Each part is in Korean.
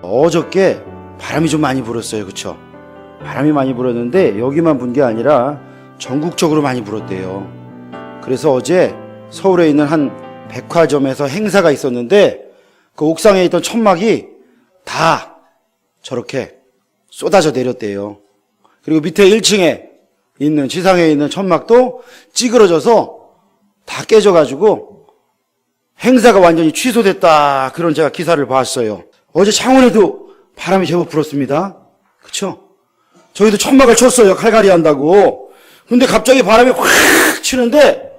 어저께 바람이 좀 많이 불었어요. 그쵸? 바람이 많이 불었는데 여기만 분 게 아니라 전국적으로 많이 불었대요. 그래서 어제 서울에 있는 한 백화점에서 행사가 있었는데 그 옥상에 있던 천막이 다 저렇게 쏟아져 내렸대요. 그리고 밑에 1층에 있는, 지상에 있는 천막도 찌그러져서 다 깨져가지고 행사가 완전히 취소됐다, 그런 제가 기사를 봤어요. 어제 창원에도 바람이 제법 불었습니다. 그쵸? 저희도 천막을 쳤어요. 칼갈이 한다고. 근데 갑자기 바람이 확 치는데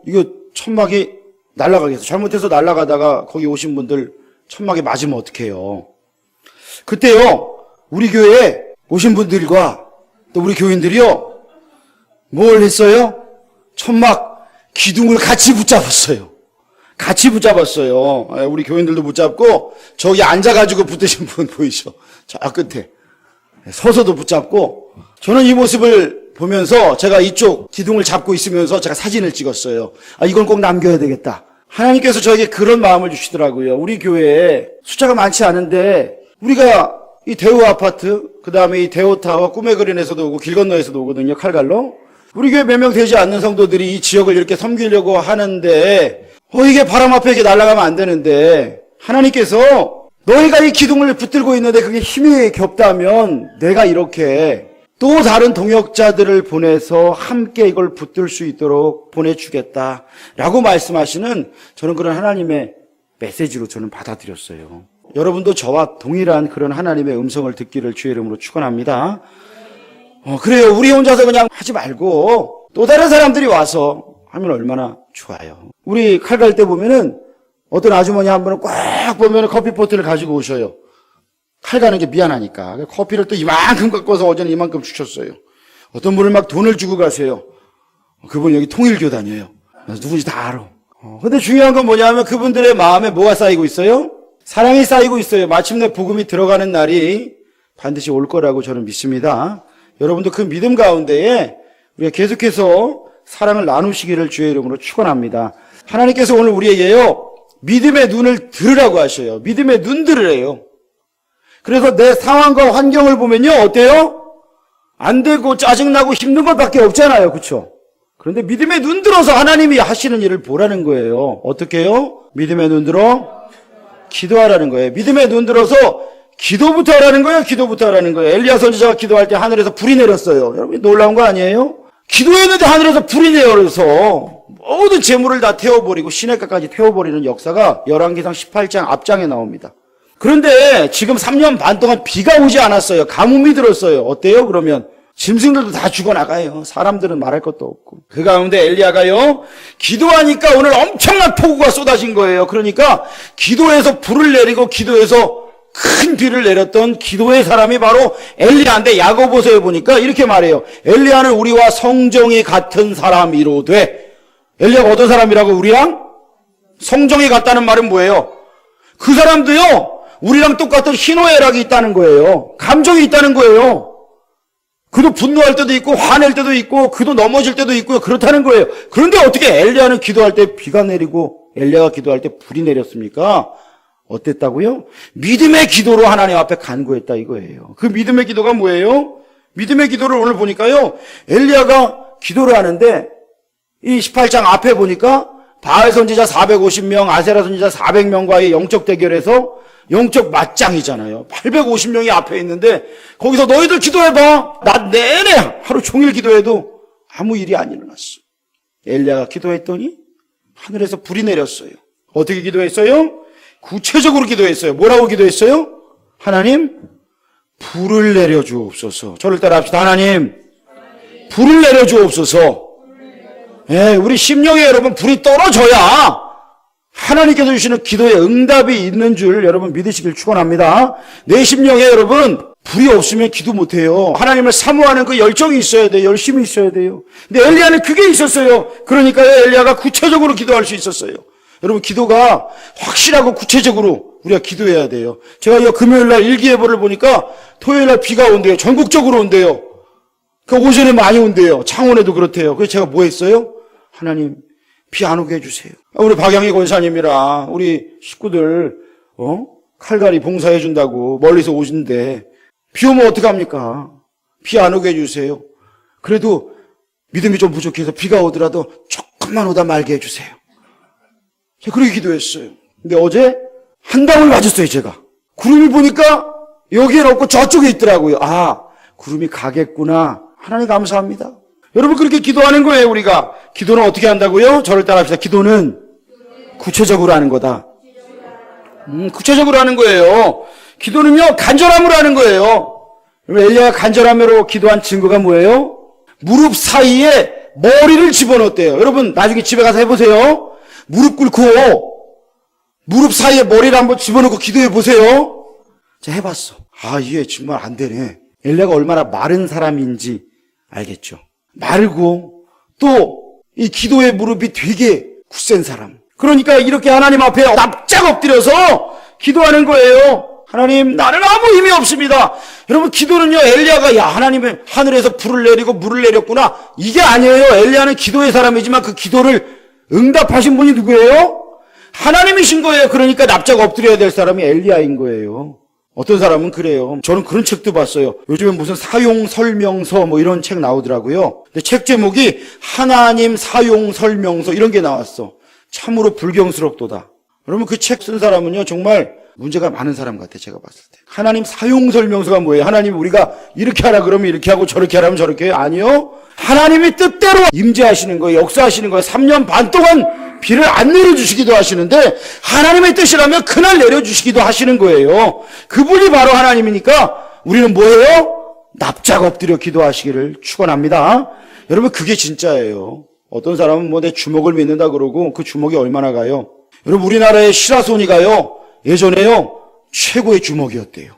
이거 천막이 날아가겠어. 잘못해서 날아가다가 거기 오신 분들 천막에 맞으면 어떡해요. 그때요, 우리 교회에 오신 분들과 또 우리 교인들이요, 뭘 했어요? 천막 기둥을 같이 붙잡았어요. 같이 붙잡았어요. 우리 교인들도 붙잡고, 저기 앉아가지고 붙으신 분 보이죠? 저 끝에. 서서도 붙잡고, 저는 이 모습을 보면서 제가 이쪽 기둥을 잡고 있으면서 제가 사진을 찍었어요. 이건 꼭 남겨야 되겠다. 하나님께서 저에게 그런 마음을 주시더라고요. 우리 교회에 숫자가 많지 않은데, 우리가 이 대우 아파트, 그 다음에 이 대우타워, 꿈의 거리에서도 오고 길 건너에서도 오거든요, 칼갈로. 우리 교회 몇 명 되지 않는 성도들이 이 지역을 이렇게 섬기려고 하는데, 이게 바람 앞에 이렇게 날아가면 안 되는데, 하나님께서 너희가 이 기둥을 붙들고 있는데 그게 힘이 겹다면 내가 이렇게 또 다른 동역자들을 보내서 함께 이걸 붙들 수 있도록 보내주겠다 라고 말씀하시는, 저는 그런 하나님의 메시지로 저는 받아들였어요. 여러분도 저와 동일한 그런 하나님의 음성을 듣기를 주의 이름으로 축원합니다. 그래요. 우리 혼자서 그냥 하지 말고 또 다른 사람들이 와서 하면 얼마나 좋아요. 우리 칼 갈 때 보면은 어떤 아주머니 한 분은 꽉 보면은 커피포트를 가지고 오셔요. 칼 가는 게 미안하니까. 커피를 또 이만큼 갖고서 어제는 이만큼 주셨어요. 어떤 분은 막 돈을 주고 가세요. 그분 여기 통일교 다녀요. 누군지 다 알아. 근데 중요한 건 뭐냐면 그분들의 마음에 뭐가 쌓이고 있어요? 사랑이 쌓이고 있어요. 마침내 복음이 들어가는 날이 반드시 올 거라고 저는 믿습니다. 여러분도 그 믿음 가운데에 우리가 계속해서 사랑을 나누시기를 주의 이름으로 축원합니다. 하나님께서 오늘 우리에게요, 믿음의 눈을 들으라고 하셔요. 믿음의 눈 들으래요. 그래서 내 상황과 환경을 보면요, 어때요? 안 되고 짜증나고 힘든 것밖에 없잖아요. 그렇죠? 그런데 믿음의 눈 들어서 하나님이 하시는 일을 보라는 거예요. 어떻게 해요? 믿음의 눈 들어 기도하라는 거예요. 믿음의 눈 들어서 기도부터 하라는 거예요. 기도부터 하라는 거예요. 엘리야 선지자가 기도할 때 하늘에서 불이 내렸어요. 여러분 놀라운 거 아니에요? 기도했는데 하늘에서 불이 내려서 모든 재물을 다 태워버리고 시냇가까지 태워버리는 역사가 열왕기상 18장 앞장에 나옵니다. 그런데 지금 3년 반 동안 비가 오지 않았어요. 가뭄이 들었어요. 어때요? 그러면 짐승들도 다 죽어나가요. 사람들은 말할 것도 없고. 그 가운데 엘리야가요, 기도하니까 오늘 엄청난 폭우가 쏟아진 거예요. 그러니까 기도해서 불을 내리고 기도해서 큰 비를 내렸던 기도의 사람이 바로 엘리야인데, 야고보서에 보니까 이렇게 말해요. 엘리야는 우리와 성정이 같은 사람이로되. 엘리야가 어떤 사람이라고? 우리랑 성정이 같다는 말은 뭐예요? 그 사람도요, 우리랑 똑같은 희노애락이 있다는 거예요. 감정이 있다는 거예요. 그도 분노할 때도 있고 화낼 때도 있고 그도 넘어질 때도 있고요. 그렇다는 거예요. 그런데 어떻게 엘리야는 기도할 때 비가 내리고 엘리야가 기도할 때 불이 내렸습니까? 어땠다고요? 믿음의 기도로 하나님 앞에 간구했다 이거예요. 그 믿음의 기도가 뭐예요? 믿음의 기도를 오늘 보니까요, 엘리야가 기도를 하는데 이 18장 앞에 보니까 바알 선지자 450명, 아세라 선지자 400명과의 영적 대결에서 영적 맞짱이잖아요. 850명이 앞에 있는데 거기서 너희들 기도해봐. 나 내내 하루 종일 기도해도 아무 일이 안 일어났어. 엘리야가 기도했더니 하늘에서 불이 내렸어요. 어떻게 기도했어요? 구체적으로 기도했어요. 뭐라고 기도했어요? 하나님, 불을 내려주옵소서. 저를 따라 합시다. 하나님, 불을 내려주옵소서. 예, 우리 심령에 여러분 불이 떨어져야 하나님께서 주시는 기도에 응답이 있는 줄 여러분 믿으시길 축원합니다. 내 심령에 여러분 불이 없으면 기도 못해요. 하나님을 사모하는 그 열정이 있어야 돼요. 열심히 있어야 돼요. 근데 엘리야는 그게 있었어요. 그러니까 엘리야가 구체적으로 기도할 수 있었어요. 여러분 기도가 확실하고 구체적으로 우리가 기도해야 돼요. 제가 이 금요일날 일기예보를 보니까 토요일날 비가 온대요. 전국적으로 온대요. 그 오전에 많이 온대요. 창원에도 그렇대요. 그래서 제가 뭐 했어요? 하나님 비 안 오게 해주세요. 우리 박양희 권사님이랑 우리 식구들 칼갈이 봉사해준다고 멀리서 오신데 비 오면 어떡합니까? 비 안 오게 해주세요. 그래도 믿음이 좀 부족해서 비가 오더라도 조금만 오다 말게 해주세요. 제가 그렇게 기도했어요. 근데 어제 한 방울 맞았어요, 제가. 구름이 보니까 여기엔 없고 저쪽에 있더라고요. 아, 구름이 가겠구나. 하나님 감사합니다. 여러분 그렇게 기도하는 거예요, 우리가. 기도는 어떻게 한다고요? 저를 따라합시다. 기도는 구체적으로 하는 거다. 구체적으로 하는 거예요. 기도는요, 간절함으로 하는 거예요. 엘리야가 간절함으로 기도한 증거가 뭐예요? 무릎 사이에 머리를 집어넣었대요. 여러분 나중에 집에 가서 해보세요. 무릎 꿇고 무릎 사이에 머리를 한번 집어넣고 기도해 보세요. 제가 해봤어. 아, 이게 정말 안 되네. 엘리야가 얼마나 마른 사람인지 알겠죠. 마르고 또 이 기도의 무릎이 되게 굳센 사람. 그러니까 이렇게 하나님 앞에 납작 엎드려서 기도하는 거예요. 하나님, 나는 아무 힘이 없습니다. 여러분, 기도는요, 엘리야가 야, 하나님은 하늘에서 불을 내리고 물을 내렸구나. 이게 아니에요. 엘리야는 기도의 사람이지만 그 기도를 응답하신 분이 누구예요? 하나님이신 거예요. 그러니까 납작 엎드려야 될 사람이 엘리야인 거예요. 어떤 사람은 그래요. 저는 그런 책도 봤어요. 요즘에 무슨 사용 설명서 뭐 이런 책 나오더라고요. 근데 책 제목이 하나님 사용 설명서 이런 게 나왔어. 참으로 불경스럽도다. 여러분 그 책 쓴 사람은요 정말 문제가 많은 사람 같아, 제가 봤을 때. 하나님 사용 설명서가 뭐예요? 하나님 우리가 이렇게 하라 그러면 이렇게 하고 저렇게 하라면 저렇게 해요? 아니요. 하나님이 뜻대로 임재하시는 거예요. 역사하시는 거예요. 3년 반 동안 비를 안 내려주시기도 하시는데 하나님의 뜻이라면 그날 내려주시기도 하시는 거예요. 그분이 바로 하나님이니까 우리는 뭐예요? 납작 엎드려 기도하시기를 축원합니다. 여러분 그게 진짜예요. 어떤 사람은 뭐 내 주먹을 믿는다 그러고 그 주먹이 얼마나 가요? 여러분 우리나라의 시라소니가요 예전에요 최고의 주먹이었대요.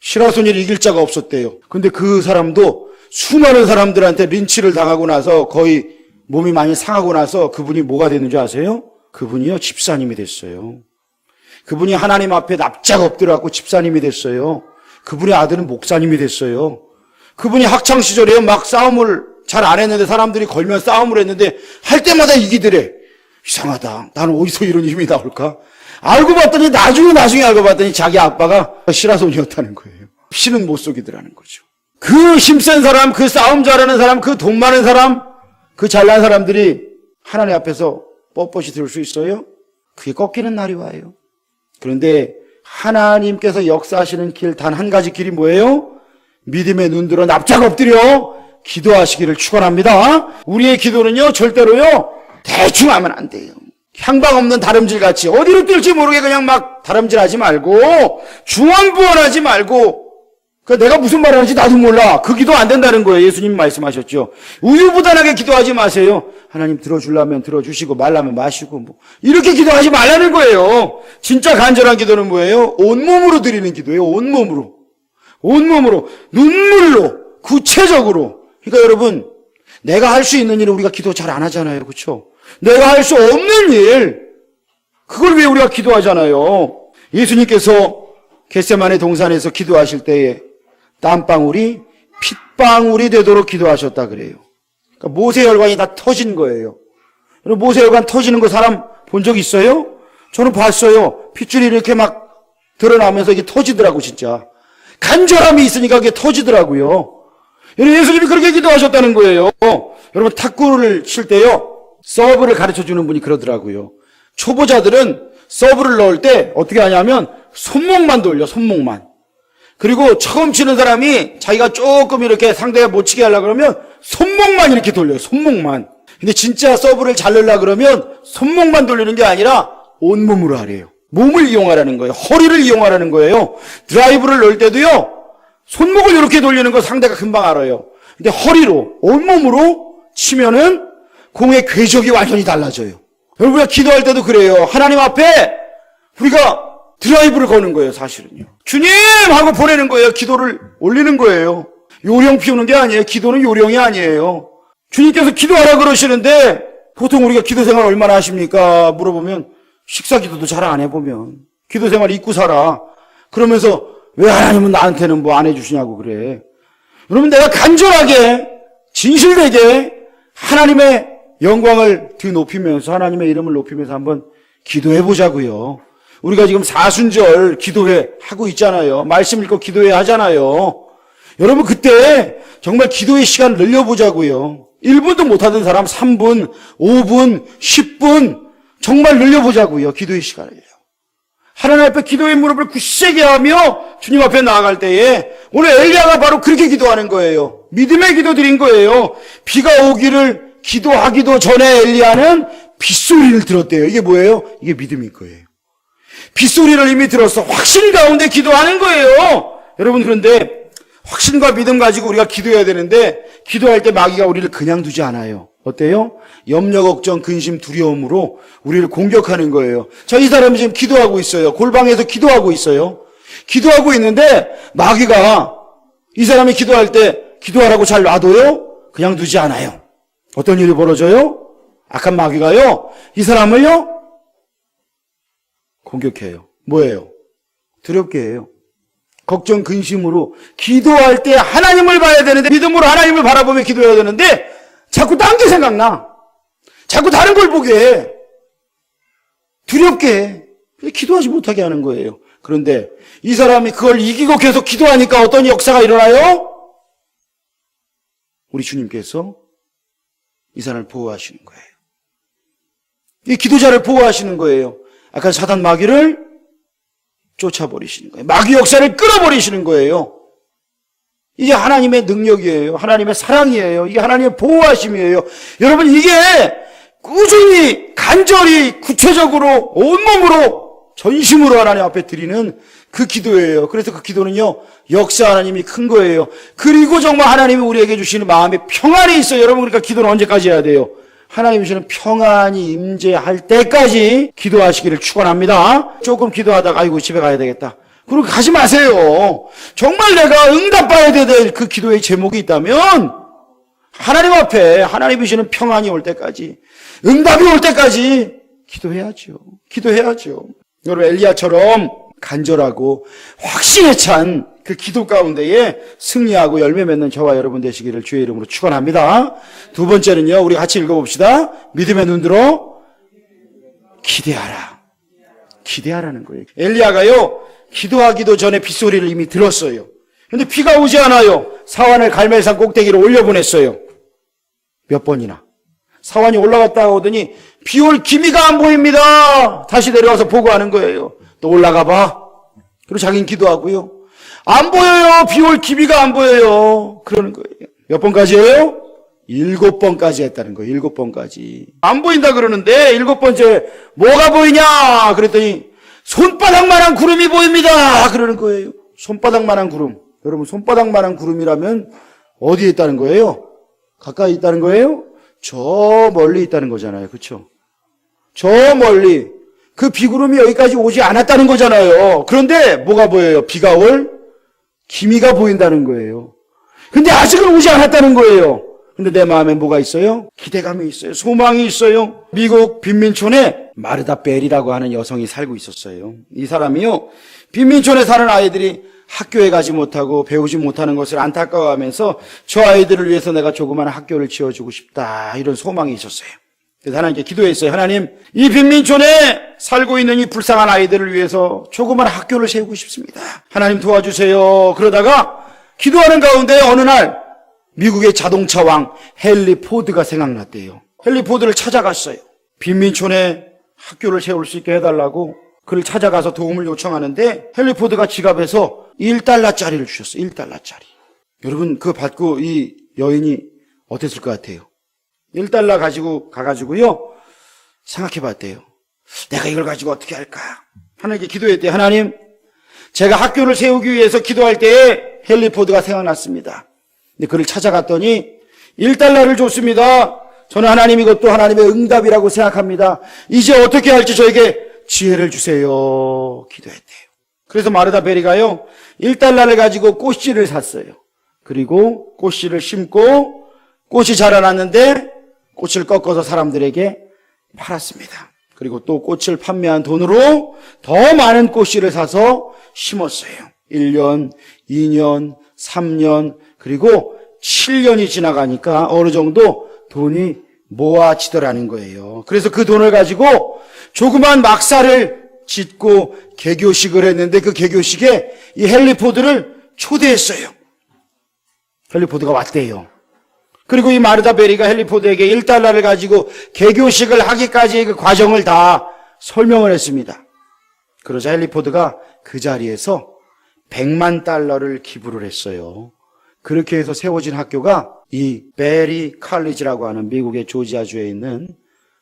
시라소니를 이길 자가 없었대요. 근데 그 사람도 수많은 사람들한테 린치를 당하고 나서 거의 몸이 많이 상하고 나서 그분이 뭐가 됐는지 아세요? 그분이요 집사님이 됐어요. 그분이 하나님 앞에 납작 엎드려갖고 집사님이 됐어요. 그분의 아들은 목사님이 됐어요. 그분이 학창시절에 막 싸움을 잘 안 했는데 사람들이 걸면 싸움을 했는데 할 때마다 이기더래. 이상하다. 나는 어디서 이런 힘이 나올까? 알고 봤더니 나중에 알고 봤더니 자기 아빠가 시라손이었다는 거예요. 피는 못 속이더라는 거죠. 그 힘센 사람, 그 싸움 잘하는 사람, 그 돈 많은 사람, 그 잘난 사람들이 하나님 앞에서 뻣뻣이 들 수 있어요? 그게 꺾이는 날이 와요. 그런데 하나님께서 역사하시는 길 단 한 가지 길이 뭐예요? 믿음의 눈 들어 납작 엎드려 기도하시기를 축원합니다. 우리의 기도는요 절대로요 대충 하면 안 돼요. 향방 없는 다름질같이 어디로 뛸지 모르게 그냥 막 다름질하지 말고 중언부언하지 말고 내가 무슨 말 하는지 나도 몰라. 그 기도 안 된다는 거예요. 예수님 말씀하셨죠. 우유부단하게 기도하지 마세요. 하나님 들어주려면 들어주시고 말라면 마시고 뭐 이렇게 기도하지 말라는 거예요. 진짜 간절한 기도는 뭐예요? 온몸으로 드리는 기도예요. 온몸으로 눈물로 구체적으로. 그러니까 여러분 내가 할 수 있는 일을 우리가 기도 잘 안 하잖아요. 그렇죠? 내가 할 수 없는 일 그걸 왜 우리가 기도하잖아요. 예수님께서 겟세마네 동산에서 기도하실 때에 땀방울이 핏방울이 되도록 기도하셨다 그래요. 그러니까 모세혈관이 다 터진 거예요. 여러분 모세혈관 터지는 거 사람 본 적 있어요? 저는 봤어요. 핏줄이 이렇게 막 드러나면서 이게 터지더라고 진짜. 간절함이 있으니까 그게 터지더라고요. 여러분 예수님이 그렇게 기도하셨다는 거예요. 여러분 탁구를 칠 때요. 서브를 가르쳐주는 분이 그러더라고요. 초보자들은 서브를 넣을 때 어떻게 하냐면 손목만 돌려, 손목만. 그리고 처음 치는 사람이 자기가 조금 이렇게 상대가 못 치게 하려고 그러면 손목만 이렇게 돌려요, 손목만. 근데 진짜 서브를 잘 넣으려고 그러면 손목만 돌리는 게 아니라 온몸으로 하래요. 몸을 이용하라는 거예요. 허리를 이용하라는 거예요. 드라이브를 넣을 때도요, 손목을 이렇게 돌리는 거 상대가 금방 알아요. 근데 허리로, 온몸으로 치면은 공의 궤적이 완전히 달라져요. 여러분, 우리가 기도할 때도 그래요. 하나님 앞에 우리가 드라이브를 거는 거예요, 사실은요. 주님! 하고 보내는 거예요. 기도를 올리는 거예요. 요령 피우는 게 아니에요. 기도는 요령이 아니에요. 주님께서 기도하라 그러시는데 보통 우리가 기도 생활 얼마나 하십니까? 물어보면 식사 기도도 잘 안 해보면 기도 생활 잊고 살아. 그러면서 왜 하나님은 나한테는 뭐 안 해주시냐고 그래. 여러분 내가 간절하게 진실되게 하나님의 영광을 뒤높이면서 하나님의 이름을 높이면서 한번 기도해 보자고요. 우리가 지금 사순절 기도회 하고 있잖아요. 말씀 읽고 기도회 하잖아요. 여러분 그때 정말 기도의 시간을 늘려보자고요. 1분도 못하던 사람 3분, 5분, 10분 정말 늘려보자고요. 기도의 시간을요. 하나님 앞에 기도의 무릎을 굳세게 하며 주님 앞에 나아갈 때에 오늘 엘리야가 바로 그렇게 기도하는 거예요. 믿음의 기도 드린 거예요. 비가 오기를 기도하기도 전에 엘리야는 빗소리를 들었대요. 이게 뭐예요? 이게 믿음일 거예요. 빗소리를 이미 들었어. 확신 가운데 기도하는 거예요. 여러분 그런데 확신과 믿음 가지고 우리가 기도해야 되는데 기도할 때 마귀가 우리를 그냥 두지 않아요. 어때요? 염려, 걱정, 근심, 두려움으로 우리를 공격하는 거예요. 이 사람이 지금 기도하고 있어요. 골방에서 기도하고 있어요. 기도하고 있는데 마귀가 이 사람이 기도할 때 기도하라고 잘 놔둬요? 그냥 두지 않아요. 어떤 일이 벌어져요? 악한 마귀가요, 이 사람을요, 공격해요. 뭐예요? 두렵게 해요. 걱정, 근심으로 기도할 때 하나님을 봐야 되는데 믿음으로 하나님을 바라보며 기도해야 되는데 자꾸 딴 게 생각나. 자꾸 다른 걸 보게 해. 두렵게 해. 기도하지 못하게 하는 거예요. 그런데 이 사람이 그걸 이기고 계속 기도하니까 어떤 역사가 일어나요? 우리 주님께서 이 사람을 보호하시는 거예요. 이 기도자를 보호하시는 거예요. 아까 사단 마귀를 쫓아버리시는 거예요. 마귀 역사를 끌어버리시는 거예요. 이게 하나님의 능력이에요. 하나님의 사랑이에요. 이게 하나님의 보호하심이에요. 여러분 이게 꾸준히 간절히 구체적으로 온몸으로 전심으로 하나님 앞에 드리는 그 기도예요. 그래서 그 기도는요, 역사 하나님이 큰 거예요. 그리고 정말 하나님이 우리에게 주시는 마음의 평안이 있어요. 여러분 그러니까 기도는 언제까지 해야 돼요? 하나님이 주시는 평안이 임재할 때까지 기도하시기를 축원합니다. 조금 기도하다가 아이고 집에 가야 되겠다. 그렇게 가지 마세요. 정말 내가 응답받아야 될 그 기도의 제목이 있다면 하나님 앞에 하나님이 주시는 평안이 올 때까지, 응답이 올 때까지 기도해야죠. 기도해야죠. 여러분 엘리야처럼 간절하고 확신에 찬 그 기도 가운데에 승리하고 열매 맺는 저와 여러분 되시기를 주의 이름으로 축원합니다. 두 번째는요, 우리 같이 읽어봅시다. 믿음의 눈 들어 기대하라. 기대하라는 거예요. 엘리야가요, 기도하기도 전에 빗소리를 이미 들었어요. 근데 비가 오지 않아요. 사환을 갈멜산 꼭대기로 올려보냈어요. 몇 번이나. 사환이 올라갔다 오더니 비 올 기미가 안 보입니다. 다시 내려와서 보고하는 거예요. 또 올라가 봐. 그리고 자기는 기도하고요. 안 보여요. 비 올 기미가 안 보여요. 그러는 거예요. 몇 번까지예요? 7번까지 했다는 거예요. 7번까지. 안 보인다 그러는데 7번째 뭐가 보이냐? 그랬더니 손바닥만한 구름이 보입니다. 그러는 거예요. 손바닥만한 구름. 여러분 손바닥만한 구름이라면 어디에 있다는 거예요? 가까이 있다는 거예요? 저 멀리 있다는 거잖아요. 그렇죠? 저 멀리. 그 비구름이 여기까지 오지 않았다는 거잖아요. 그런데 뭐가 보여요? 비가 올 기미가 보인다는 거예요. 근데 아직은 오지 않았다는 거예요. 근데 내 마음에 뭐가 있어요? 기대감이 있어요. 소망이 있어요. 미국 빈민촌에 마르다 벨이라고 하는 여성이 살고 있었어요. 이 사람이요, 빈민촌에 사는 아이들이 학교에 가지 못하고 배우지 못하는 것을 안타까워하면서 저 아이들을 위해서 내가 조그마한 학교를 지어주고 싶다, 이런 소망이 있었어요. 그래서 하나님께 기도했어요. 하나님, 이 빈민촌에 살고 있는 이 불쌍한 아이들을 위해서 조그마한 학교를 세우고 싶습니다. 하나님 도와주세요. 그러다가 기도하는 가운데 어느 날 미국의 자동차 왕 헨리 포드가 생각났대요. 헨리 포드를 찾아갔어요. 빈민촌에 학교를 세울 수 있게 해달라고 그를 찾아가서 도움을 요청하는데 헨리 포드가 지갑에서 1달러짜리를 주셨어요. 1달러짜리. 여러분 그거 받고 이 여인이 어땠을 것 같아요? 1달러 가지고 가가지고요, 생각해 봤대요. 내가 이걸 가지고 어떻게 할까? 하나님께 기도했대요. 하나님, 제가 학교를 세우기 위해서 기도할 때에 헨리 포드가 생각났습니다. 근데 그를 찾아갔더니 1달러를 줬습니다. 저는 하나님 이것도 하나님의 응답이라고 생각합니다. 이제 어떻게 할지 저에게 지혜를 주세요. 기도했대요. 그래서 마르다 베리가요, 1달러를 가지고 꽃씨를 샀어요. 그리고 꽃씨를 심고 꽃이 자라났는데 꽃을 꺾어서 사람들에게 팔았습니다. 그리고 또 꽃을 판매한 돈으로 더 많은 꽃씨를 사서 심었어요. 1년, 2년, 3년, 그리고 7년이 지나가니까 어느 정도 돈이 모아지더라는 거예요. 그래서 그 돈을 가지고 조그만 막사를 짓고 개교식을 했는데 그 개교식에 이 헨리 포드를 초대했어요. 헨리 포드가 왔대요. 그리고 이 마르다 베리가 헨리 포드에게 1달러를 가지고 개교식을 하기까지의 그 과정을 다 설명을 했습니다. 그러자 헨리 포드가 그 자리에서 100만 달러를 기부를 했어요. 그렇게 해서 세워진 학교가 이 베리 칼리지라고 하는 미국의 조지아주에 있는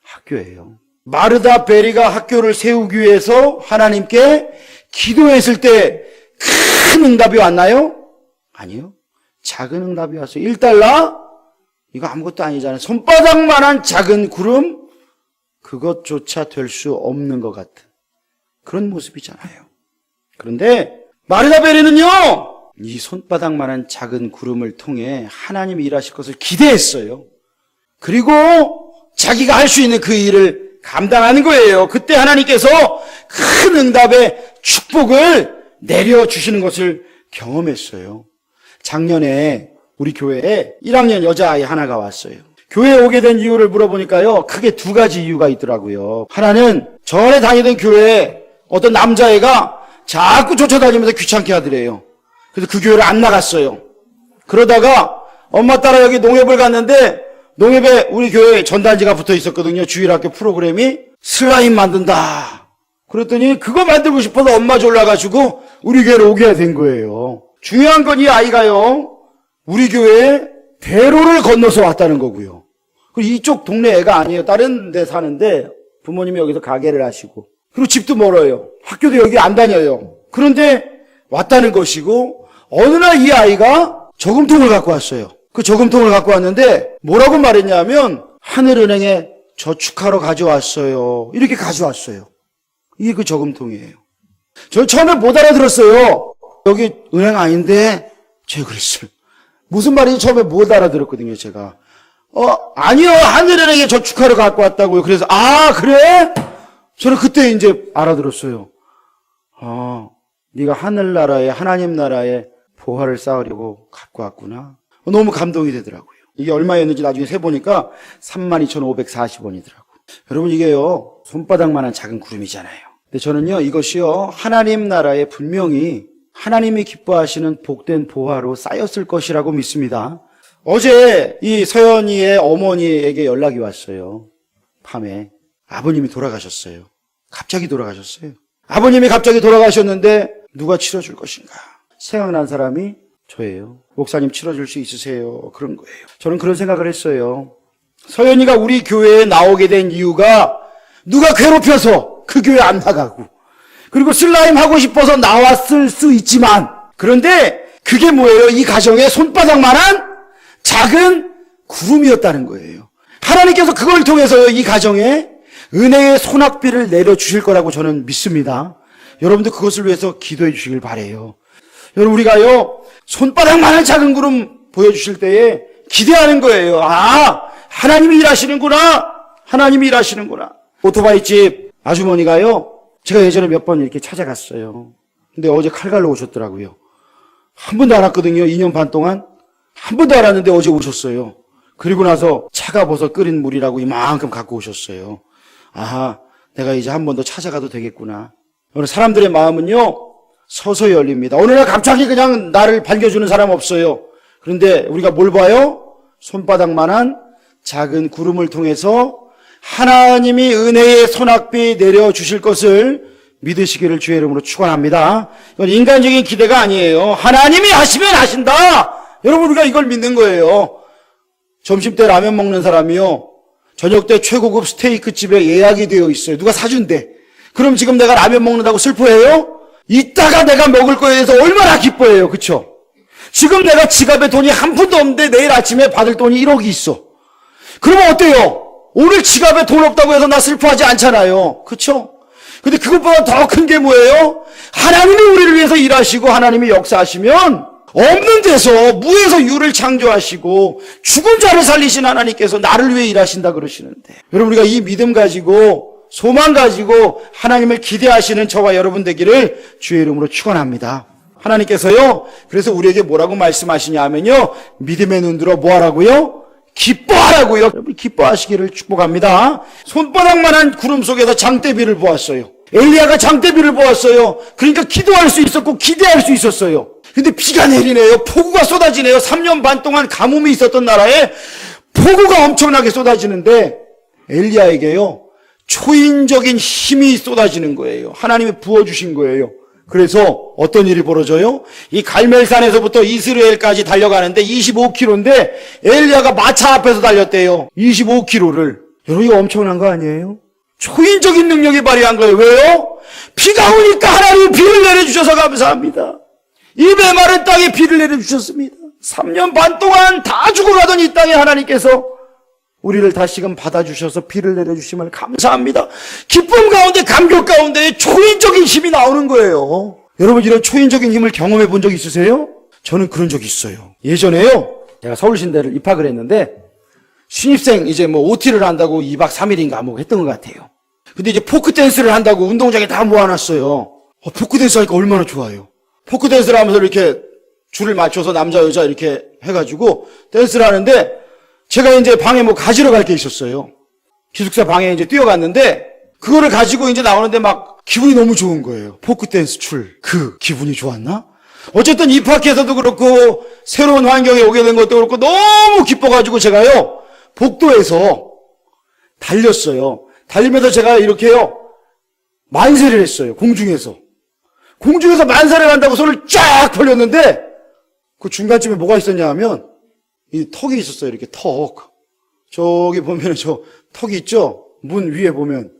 학교예요. 마르다 베리가 학교를 세우기 위해서 하나님께 기도했을 때 큰 응답이 왔나요? 아니요. 작은 응답이 왔어요. 1달러? 이거 아무것도 아니잖아요. 손바닥만한 작은 구름? 그것조차 될 수 없는 것 같은 그런 모습이잖아요. 그런데 마르다 베리는요, 이 손바닥만한 작은 구름을 통해 하나님이 일하실 것을 기대했어요. 그리고 자기가 할 수 있는 그 일을 감당하는 거예요. 그때 하나님께서 큰 응답의 축복을 내려주시는 것을 경험했어요. 작년에 우리 교회에 1학년 여자아이 하나가 왔어요. 교회에 오게 된 이유를 물어보니까요, 크게 두 가지 이유가 있더라고요. 하나는 전에 다니던 교회에 어떤 남자애가 자꾸 쫓아다니면서 귀찮게 하더래요. 그래서 그 교회를 안 나갔어요. 그러다가 엄마 따라 여기 농협을 갔는데 농협에 우리 교회 전단지가 붙어 있었거든요. 주일학교 프로그램이 슬라임 만든다. 그랬더니 그거 만들고 싶어서 엄마 졸라가지고 우리 교회로 오게 된 거예요. 중요한 건 이 아이가요, 우리 교회에 대로를 건너서 왔다는 거고요. 그리고 이쪽 동네 애가 아니에요. 다른 데 사는데 부모님이 여기서 가게를 하시고, 그리고 집도 멀어요. 학교도 여기 안 다녀요. 그런데 왔다는 것이고, 어느 날 이 아이가 저금통을 갖고 왔어요. 그 저금통을 갖고 왔는데 뭐라고 말했냐면, 하늘은행에 저축하러 가져왔어요. 이렇게 가져왔어요. 이게 그 저금통이에요. 저 처음에 못 알아들었어요. 여기 은행 아닌데? 제가 그랬어요. 무슨 말인지 처음에 못 알아들었거든요, 제가. 아니요, 하늘은행에 저축하러 갖고 왔다고요. 그래서, 아, 그래? 저는 그때 이제 알아들었어요. 네가 하늘나라에, 하나님 나라에 보화를 쌓으려고 갖고 왔구나. 너무 감동이 되더라고요. 이게 얼마였는지 나중에 세보니까 32,540원이더라고요. 여러분, 이게요, 손바닥만한 작은 구름이잖아요. 근데 저는요, 이것이요, 하나님 나라에 분명히 하나님이 기뻐하시는 복된 보화로 쌓였을 것이라고 믿습니다. 어제 이 서연이의 어머니에게 연락이 왔어요. 밤에. 아버님이 돌아가셨어요. 갑자기 돌아가셨어요. 아버님이 갑자기 돌아가셨는데 누가 치러줄 것인가? 생각난 사람이 저예요. 목사님 치러줄 수 있으세요? 그런 거예요. 저는 그런 생각을 했어요. 서연이가 우리 교회에 나오게 된 이유가 누가 괴롭혀서 그 교회 안 나가고, 그리고 슬라임 하고 싶어서 나왔을 수 있지만, 그런데 그게 뭐예요? 이 가정의 손바닥만한 작은 구름이었다는 거예요. 하나님께서 그걸 통해서 이 가정에 은혜의 소낙비를 내려주실 거라고 저는 믿습니다. 여러분도 그것을 위해서 기도해 주시길 바라요. 여러분, 우리가요, 손바닥만한 작은 구름 보여주실 때에 기대하는 거예요. 아, 하나님이 일하시는구나. 하나님이 일하시는구나. 오토바이 집 아주머니가요, 제가 예전에 몇 번 이렇게 찾아갔어요. 근데 어제 칼갈로 오셨더라고요. 한 번도 안 왔거든요. 2년 반 동안. 한 번도 안 왔는데 어제 오셨어요. 그리고 나서 차가버섯 끓인 물이라고 이만큼 갖고 오셨어요. 아하, 내가 이제 한 번 더 찾아가도 되겠구나. 오늘 사람들의 마음은요, 서서히 열립니다. 어느 날 갑자기 그냥 나를 반겨주는 사람 없어요. 그런데 우리가 뭘 봐요? 손바닥만한 작은 구름을 통해서 하나님이 은혜의 소낙비 내려주실 것을 믿으시기를 주의 이름으로 축원합니다. 이건 인간적인 기대가 아니에요. 하나님이 하시면 하신다. 여러분, 우리가 이걸 믿는 거예요. 점심때 라면 먹는 사람이요, 저녁 때 최고급 스테이크 집에 예약이 되어 있어요. 누가 사준대. 그럼 지금 내가 라면 먹는다고 슬퍼해요? 이따가 내가 먹을 거에 대해서 얼마나 기뻐해요. 그쵸? 지금 내가 지갑에 돈이 한 푼도 없는데 내일 아침에 받을 돈이 1억이 있어. 그러면 어때요? 오늘 지갑에 돈 없다고 해서 나 슬퍼하지 않잖아요. 그쵸? 근데 그것보다 더 큰 게 뭐예요? 하나님이 우리를 위해서 일하시고 하나님이 역사하시면 없는 데서 무에서 유를 창조하시고 죽은 자를 살리신 하나님께서 나를 위해 일하신다 그러시는데, 여러분, 우리가 이 믿음 가지고 소망 가지고 하나님을 기대하시는 저와 여러분 되기를 주의 이름으로 축원합니다. 하나님께서요, 그래서 우리에게 뭐라고 말씀하시냐면요, 믿음의 눈 들어 뭐 하라고요? 기뻐하라고요. 여러분, 기뻐하시기를 축복합니다. 손바닥만한 구름 속에서 장대비를 보았어요. 엘리야가 장대비를 보았어요. 그러니까 기도할 수 있었고 기대할 수 있었어요. 근데 비가 내리네요. 폭우가 쏟아지네요. 3년 반 동안 가뭄이 있었던 나라에 폭우가 엄청나게 쏟아지는데 엘리야에게요, 초인적인 힘이 쏟아지는 거예요. 하나님이 부어주신 거예요. 그래서 어떤 일이 벌어져요? 이 갈멜산에서부터 이스라엘까지 달려가는데 25km인데 엘리야가 마차 앞에서 달렸대요. 25km를. 여러분, 이거 엄청난 거 아니에요? 초인적인 능력이 발휘한 거예요. 왜요? 비가 오니까 하나님이 비를 내려주셔서 감사합니다. 이 메마른 땅에 비를 내려주셨습니다. 3년 반 동안 다 죽어가던 이 땅에 하나님께서 우리를 다시금 받아주셔서 비를 내려주심을 감사합니다. 기쁨 가운데, 감격 가운데 초인적인 힘이 나오는 거예요. 여러분, 이런 초인적인 힘을 경험해 본 적 있으세요? 저는 그런 적이 있어요. 예전에요, 제가 서울신대를 입학을 했는데 신입생 이제 OT를 한다고 2박 3일인가 뭐 했던 것 같아요. 근데 이제 포크 댄스를 한다고 운동장에 다 모아놨어요. 포크 댄스 하니까 얼마나 좋아요. 포크 댄스를 하면서 이렇게 줄을 맞춰서 남자 여자 이렇게 해가지고 댄스를 하는데, 제가 이제 방에 가지러 갈 게 있었어요. 기숙사 방에 이제 뛰어갔는데 그거를 가지고 이제 나오는데 막 기분이 너무 좋은 거예요. 포크 댄스 출, 그 기분이 좋았나? 어쨌든 입학해서도 그렇고 새로운 환경에 오게 된 것도 그렇고 너무 기뻐가지고 제가요, 복도에서 달렸어요. 달리면서 제가 이렇게요, 만세를 했어요. 공중에서 만세를 한다고 손을 쫙 벌렸는데 그 중간쯤에 뭐가 있었냐 하면 이 턱이 있었어요. 이렇게 턱. 저기 보면 저 턱이 있죠? 문 위에 보면.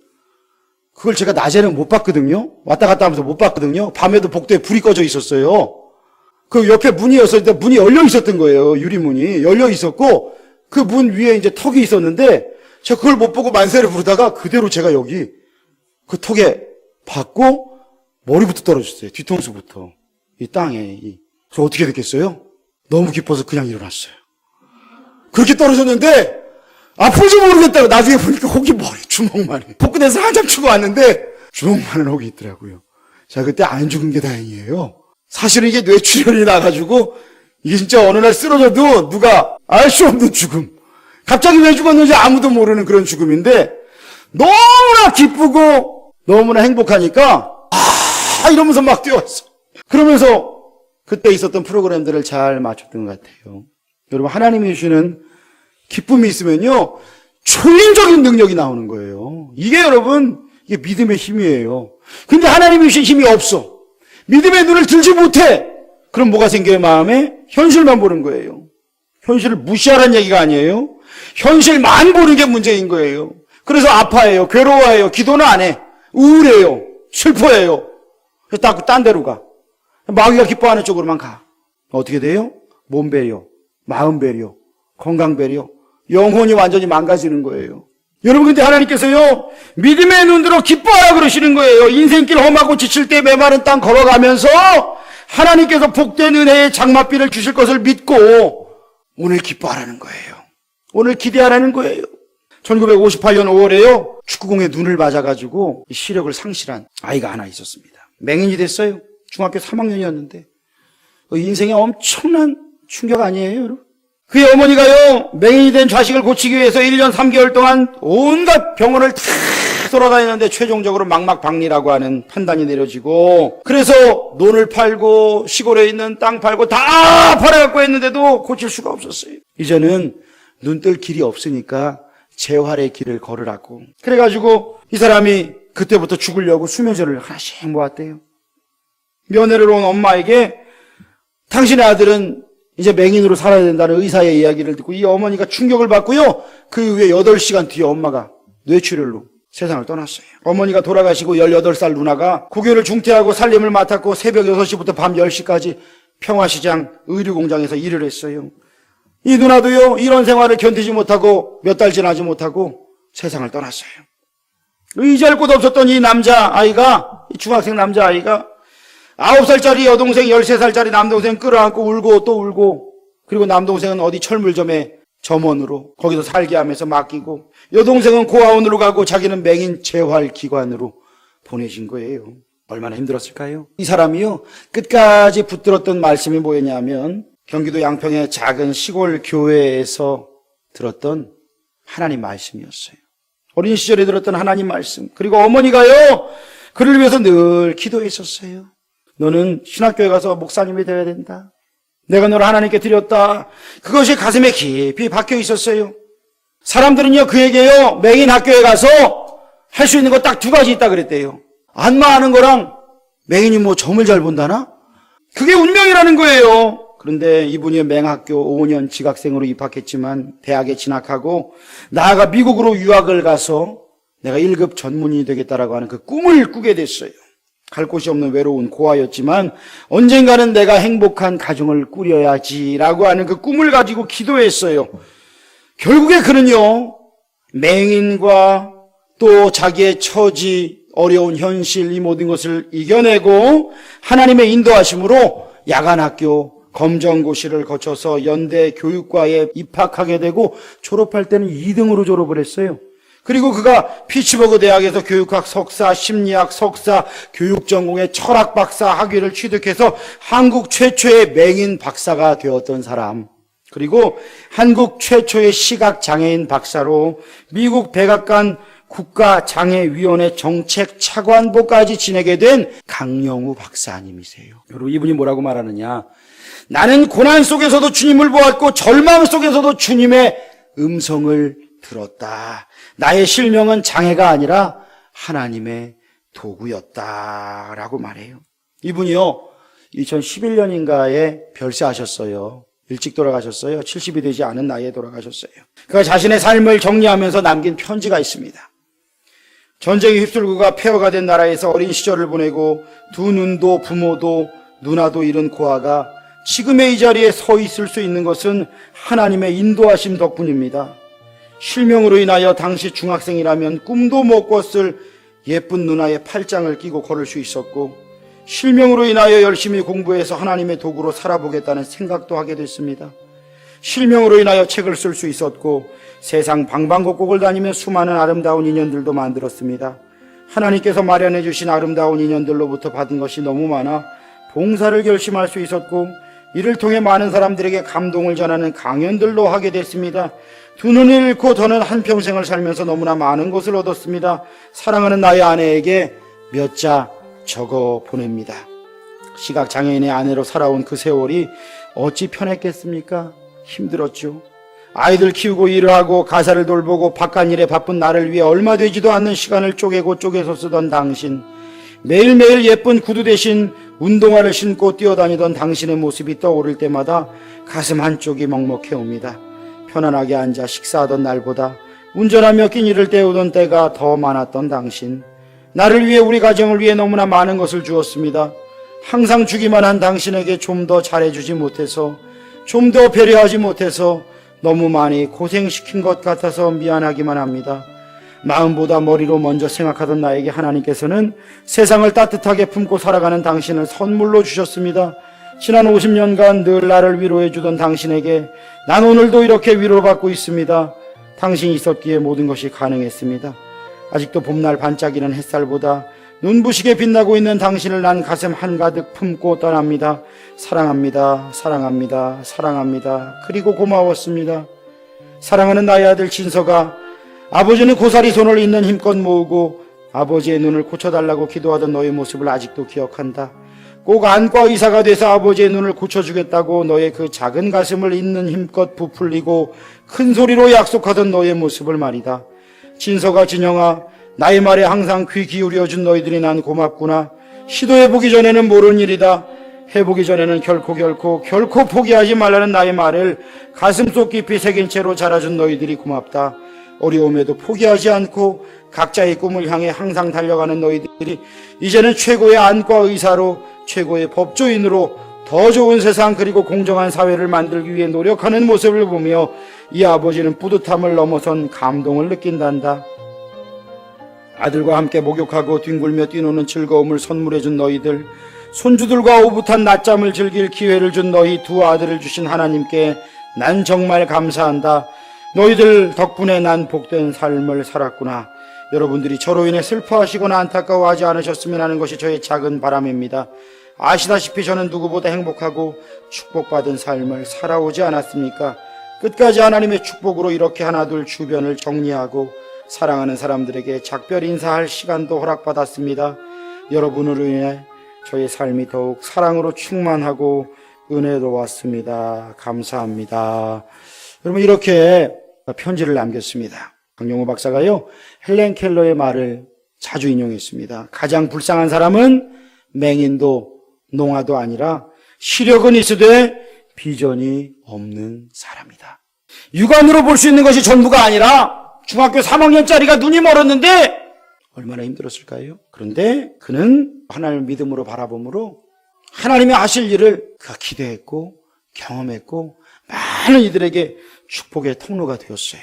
그걸 제가 낮에는 못 봤거든요. 왔다 갔다 하면서 못 봤거든요. 밤에도 복도에 불이 꺼져 있었어요. 그 옆에 문이었는데 문이 열려 있었던 거예요. 유리문이 열려 있었고 그 문 위에 이제 턱이 있었는데 제가 그걸 못 보고 만세를 부르다가 그대로 제가 여기 그 턱에 받고 머리부터 떨어졌어요. 뒤통수부터. 이 땅에. 저 어떻게 됐겠어요? 너무 기뻐서 그냥 일어났어요. 그렇게 떨어졌는데 아플지 모르겠다고 나중에 보니까 혹이 머리 주먹만해. 포크댄스 한참 추고 왔는데 주먹만한 혹이 있더라고요. 자, 그때 안 죽은 게 다행이에요. 사실은 이게 뇌출혈이 나가지고 이게 진짜 어느 날 쓰러져도 누가 알 수 없는 죽음. 갑자기 왜 죽었는지 아무도 모르는 그런 죽음인데 너무나 기쁘고 너무나 행복하니까 이러면서 막 뛰어왔어. 그러면서 그때 있었던 프로그램들을 잘 맞췄던 것 같아요. 여러분, 하나님이 주시는 기쁨이 있으면요, 초인적인 능력이 나오는 거예요. 이게 여러분, 이게 믿음의 힘이에요. 근데 하나님이 주신 힘이 없어. 믿음의 눈을 들지 못해. 그럼 뭐가 생겨요, 마음에? 현실만 보는 거예요. 현실을 무시하라는 얘기가 아니에요. 현실만 보는 게 문제인 거예요. 그래서 아파해요. 괴로워해요. 기도는 안 해. 우울해요. 슬퍼해요. 딴 데로 가. 마귀가 기뻐하는 쪽으로만 가. 어떻게 돼요? 몸 배려, 마음 배려, 건강 배려, 영혼이 완전히 망가지는 거예요. 여러분, 근데 하나님께서요, 믿음의 눈으로 기뻐하라 그러시는 거예요. 인생길 험하고 지칠 때 메마른 땅 걸어가면서 하나님께서 복된 은혜의 장맛비를 주실 것을 믿고 오늘 기뻐하라는 거예요. 오늘 기대하라는 거예요. 1958년 5월에요, 축구공에 눈을 맞아가지고 시력을 상실한 아이가 하나 있었습니다. 맹인이 됐어요. 중학교 3학년이었는데 인생에 엄청난 충격 아니에요, 여러분? 그의 어머니가요, 맹인이 된 자식을 고치기 위해서 1년 3개월 동안 온갖 병원을 다 돌아다니는데 최종적으로 망막박리라고 하는 판단이 내려지고, 그래서 논을 팔고 시골에 있는 땅 팔고 다 팔아갖고 했는데도 고칠 수가 없었어요. 이제는 눈 뜰 길이 없으니까 재활의 길을 걸으라고. 그래가지고 이 사람이 그때부터 죽으려고 수면제를 하나씩 모았대요. 면회를 온 엄마에게 당신의 아들은 이제 맹인으로 살아야 된다는 의사의 이야기를 듣고 이 어머니가 충격을 받고요. 그 후에 8시간 뒤에 엄마가 뇌출혈로 세상을 떠났어요. 어머니가 돌아가시고 18살 누나가 고교를 중퇴하고 살림을 맡았고 새벽 6시부터 밤 10시까지 평화시장 의류공장에서 일을 했어요. 이 누나도요, 이런 생활을 견디지 못하고 몇 달 지나지 못하고 세상을 떠났어요. 의지할 곳 없었던 이 남자아이가, 이 중학생 남자아이가 9살짜리 여동생, 13살짜리 남동생 끌어안고 울고 또 울고, 그리고 남동생은 어디 철물점에 점원으로 거기서 살게 하면서 맡기고, 여동생은 고아원으로 가고 자기는 맹인 재활기관으로 보내신 거예요. 얼마나 힘들었을까요? 이 사람이요, 끝까지 붙들었던 말씀이 뭐였냐면 경기도 양평의 작은 시골 교회에서 들었던 하나님 말씀이었어요. 어린 시절에 들었던 하나님 말씀. 그리고 어머니가요, 그를 위해서 늘 기도했었어요. 너는 신학교에 가서 목사님이 되어야 된다. 내가 너를 하나님께 드렸다. 그것이 가슴에 깊이 박혀 있었어요. 사람들은요, 그에게요, 맹인 학교에 가서 할 수 있는 거 딱 2가지 있다 그랬대요. 안마하는 거랑 맹인이 뭐 점을 잘 본다나? 그게 운명이라는 거예요. 그런데 이분이 맹학교 5년 지각생으로 입학했지만 대학에 진학하고 나아가 미국으로 유학을 가서 내가 1급 전문인이 되겠다라고 하는 그 꿈을 꾸게 됐어요. 갈 곳이 없는 외로운 고아였지만 언젠가는 내가 행복한 가정을 꾸려야지라고 하는 그 꿈을 가지고 기도했어요. 결국에 그는요, 맹인과 또 자기의 처지, 어려운 현실, 이 모든 것을 이겨내고 하나님의 인도하심으로 야간학교, 검정고시를 거쳐서 연대 교육과에 입학하게 되고 졸업할 때는 2등으로 졸업을 했어요. 그리고 그가 피츠버그 대학에서 교육학 석사, 심리학 석사, 교육전공의 철학 박사 학위를 취득해서 한국 최초의 맹인 박사가 되었던 사람. 그리고 한국 최초의 시각장애인 박사로 미국 백악관 국가장애위원회 정책차관보까지 지내게 된 강영우 박사님이세요. 여러분, 이분이 뭐라고 말하느냐? 나는 고난 속에서도 주님을 보았고 절망 속에서도 주님의 음성을 들었다. 나의 실명은 장애가 아니라 하나님의 도구였다라고 말해요. 이분이요, 2011년인가에 별세하셨어요. 일찍 돌아가셨어요. 70이 되지 않은 나이에 돌아가셨어요. 그가 자신의 삶을 정리하면서 남긴 편지가 있습니다. 전쟁에 휩쓸고가 폐허가 된 나라에서 어린 시절을 보내고 두 눈도 부모도 누나도 잃은 고아가 지금의 이 자리에 서 있을 수 있는 것은 하나님의 인도하심 덕분입니다. 실명으로 인하여 당시 중학생이라면 꿈도 못 꿨을 예쁜 누나의 팔짱을 끼고 걸을 수 있었고, 실명으로 인하여 열심히 공부해서 하나님의 도구로 살아보겠다는 생각도 하게 됐습니다. 실명으로 인하여 책을 쓸 수 있었고 세상 방방곡곡을 다니며 수많은 아름다운 인연들도 만들었습니다. 하나님께서 마련해 주신 아름다운 인연들로부터 받은 것이 너무 많아 봉사를 결심할 수 있었고, 이를 통해 많은 사람들에게 감동을 전하는 강연들도 하게 됐습니다. 두 눈을 잃고 저는 한평생을 살면서 너무나 많은 것을 얻었습니다. 사랑하는 나의 아내에게 몇 자 적어 보냅니다. 시각장애인의 아내로 살아온 그 세월이 어찌 편했겠습니까? 힘들었죠. 아이들 키우고 일을 하고 가사를 돌보고 바깥일에 바쁜 나를 위해 얼마 되지도 않는 시간을 쪼개고 쪼개서 쓰던 당신, 매일매일 예쁜 구두 대신 운동화를 신고 뛰어다니던 당신의 모습이 떠오를 때마다 가슴 한쪽이 먹먹해 옵니다. 편안하게 앉아 식사하던 날보다 운전하며 끼니를 때우던 때가 더 많았던 당신, 나를 위해 우리 가정을 위해 너무나 많은 것을 주었습니다. 항상 주기만 한 당신에게 좀 더 잘해주지 못해서, 좀 더 배려하지 못해서 너무 많이 고생시킨 것 같아서 미안하기만 합니다. 마음보다 머리로 먼저 생각하던 나에게 하나님께서는 세상을 따뜻하게 품고 살아가는 당신을 선물로 주셨습니다. 지난 50년간 늘 나를 위로해 주던 당신에게 난 오늘도 이렇게 위로를 받고 있습니다. 당신이 있었기에 모든 것이 가능했습니다. 아직도 봄날 반짝이는 햇살보다 눈부시게 빛나고 있는 당신을 난 가슴 한가득 품고 떠납니다. 사랑합니다. 사랑합니다. 사랑합니다. 그리고 고마웠습니다. 사랑하는 나의 아들 진서가, 아버지는 고사리 손을 있는 힘껏 모으고 아버지의 눈을 고쳐달라고 기도하던 너의 모습을 아직도 기억한다. 꼭 안과 의사가 돼서 아버지의 눈을 고쳐주겠다고 너의 그 작은 가슴을 있는 힘껏 부풀리고 큰 소리로 약속하던 너의 모습을 말이다. 진서가, 진영아, 나의 말에 항상 귀 기울여준 너희들이 난 고맙구나. 시도해보기 전에는 모르는 일이다. 해보기 전에는 결코 포기하지 말라는 나의 말을 가슴속 깊이 새긴 채로 자라준 너희들이 고맙다. 어려움에도 포기하지 않고 각자의 꿈을 향해 항상 달려가는 너희들이 이제는 최고의 안과 의사로, 최고의 법조인으로 더 좋은 세상 그리고 공정한 사회를 만들기 위해 노력하는 모습을 보며 이 아버지는 뿌듯함을 넘어선 감동을 느낀단다. 아들과 함께 목욕하고 뒹굴며 뛰노는 즐거움을 선물해준 너희들, 손주들과 오붓한 낮잠을 즐길 기회를 준 너희 두 아들을 주신 하나님께 난 정말 감사한다. 너희들 덕분에 난 복된 삶을 살았구나. 여러분들이 저로 인해 슬퍼하시거나 안타까워하지 않으셨으면 하는 것이 저의 작은 바람입니다. 아시다시피 저는 누구보다 행복하고 축복받은 삶을 살아오지 않았습니까? 끝까지 하나님의 축복으로 이렇게 하나둘 주변을 정리하고 사랑하는 사람들에게 작별 인사할 시간도 허락받았습니다. 여러분으로 인해 저의 삶이 더욱 사랑으로 충만하고 은혜로웠습니다. 감사합니다. 여러분, 이렇게 편지를 남겼습니다. 강용호 박사가요, 헬렌 켈러의 말을 자주 인용했습니다. 가장 불쌍한 사람은 맹인도 농아도 아니라 시력은 있으되 비전이 없는 사람이다. 육안으로 볼 수 있는 것이 전부가 아니라 중학교 3학년짜리가 눈이 멀었는데 얼마나 힘들었을까요? 그런데 그는 하나님을 믿음으로 바라봄으로 하나님이 하실 일을 그가 기대했고 경험했고 많은 이들에게 축복의 통로가 되었어요.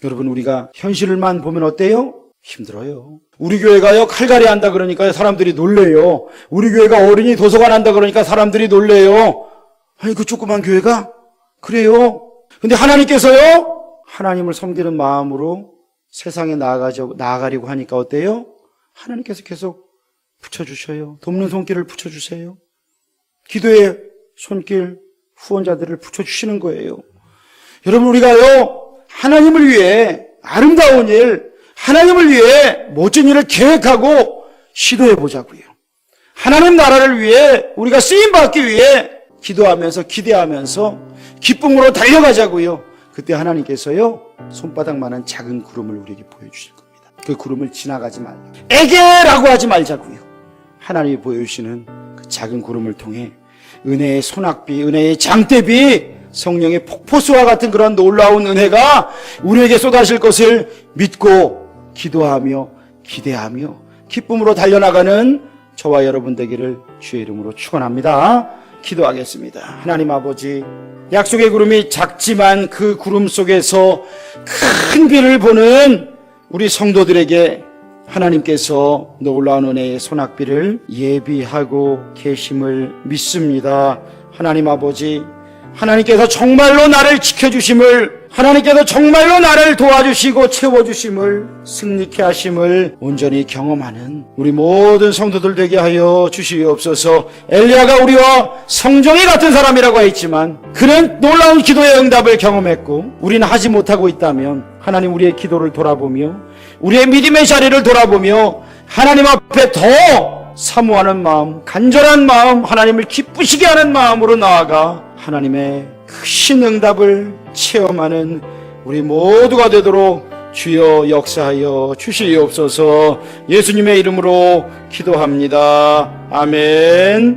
여러분, 우리가 현실만 보면 어때요? 힘들어요. 우리 교회가요, 칼갈이 한다 그러니까 사람들이 놀래요. 우리 교회가 어린이 도서관 한다 그러니까 사람들이 놀래요. 아니, 그 조그만 교회가? 그래요. 근데 하나님께서요, 하나님을 섬기는 마음으로 세상에 나아가려고 하니까 어때요? 하나님께서 계속 붙여주셔요. 돕는 손길을 붙여주세요. 기도의 손길, 후원자들을 붙여주시는 거예요. 여러분, 우리가요, 하나님을 위해 아름다운 일, 하나님을 위해 멋진 일을 계획하고 시도해 보자고요. 하나님 나라를 위해 우리가 쓰임받기 위해 기도하면서 기대하면서 기쁨으로 달려가자고요. 그때 하나님께서요, 손바닥만한 작은 구름을 우리에게 보여주실 겁니다. 그 구름을 지나가지 말라. 에게라고 하지 말자고요. 하나님이 보여주시는 그 작은 구름을 통해 은혜의 소낙비, 은혜의 장대비, 성령의 폭포수와 같은 그런 놀라운 은혜가 우리에게 쏟아질 것을 믿고 기도하며 기대하며 기쁨으로 달려나가는 저와 여러분 되기를 주의 이름으로 축원합니다. 기도하겠습니다. 하나님 아버지, 약속의 구름이 작지만 그 구름 속에서 큰 비를 보는 우리 성도들에게 하나님께서 놀라운 은혜의 소낙비를 예비하고 계심을 믿습니다. 하나님 아버지, 하나님께서 정말로 나를 지켜주심을, 하나님께서 정말로 나를 도와주시고 채워주심을, 승리케 하심을 온전히 경험하는 우리 모든 성도들 되게 하여 주시옵소서. 엘리야가 우리와 성정이 같은 사람이라고 했지만 그는 놀라운 기도의 응답을 경험했고, 우리는 하지 못하고 있다면 하나님, 우리의 기도를 돌아보며 우리의 믿음의 자리를 돌아보며 하나님 앞에 더 사모하는 마음, 간절한 마음, 하나님을 기쁘시게 하는 마음으로 나아가 하나님의 크신 응답을 체험하는 우리 모두가 되도록 주여 역사하여 주시옵소서. 예수님의 이름으로 기도합니다. 아멘.